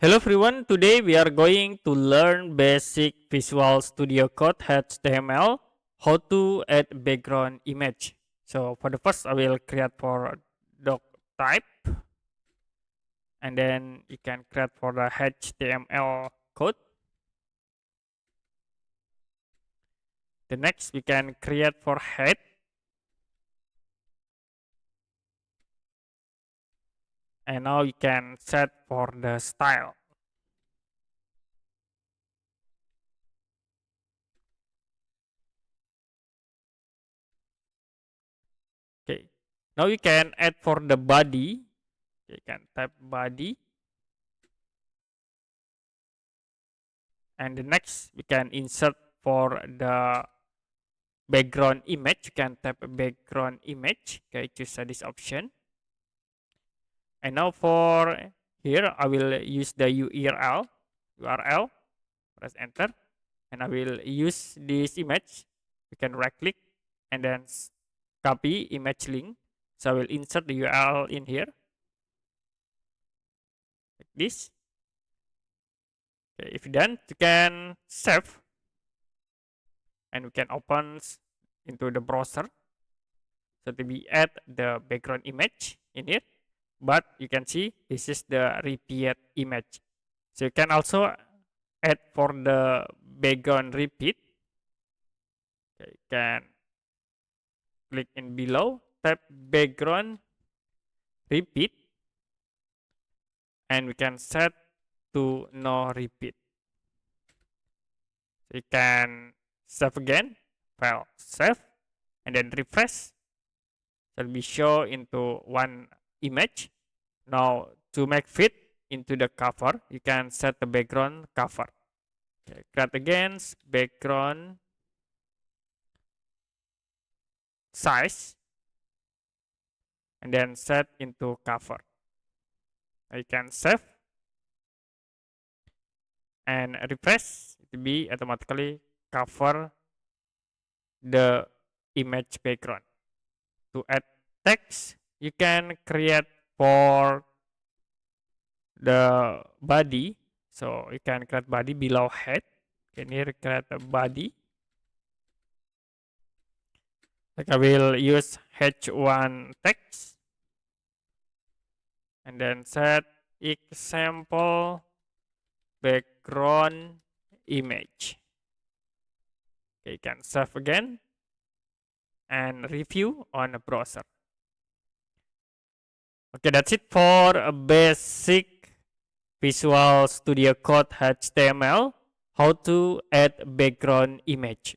Hello everyone, today we are going to learn basic Visual Studio Code HTML, how to add background image. So for the first I will create for DOCTYPE, and then you can create for the HTML code. The next we can create for head, and now you can set for the style. Okay, now you can add for the body. You can type body, and the next we can insert for the background image. You can type a background image. Okay, choose this option. And now for here I will use the URL, press enter, and I will use this image. You can right click and then copy image link. So I will insert the URL in here like this. Okay, if done, you can save, and we can open into the browser. So to be add the background image in here, but you can see this is the repeat image. So you can also add for the background repeat. Okay, you can click in below, type background repeat, and we can set to no repeat. So you can save again, file save, and then refresh. Shall be show into one image. Now to make fit into the cover, you can set the background cover. Okay, create again background size, and then set into cover. You can save and refresh. It will be automatically cover the image background. To add text, you can create for the body. So you can create body below head. Can here create a body. Like I will use h1 text, and then set example background image. Okay, you can save again and review on the browser. Okay, that's it for a basic Visual Studio Code HTML, how to add background image.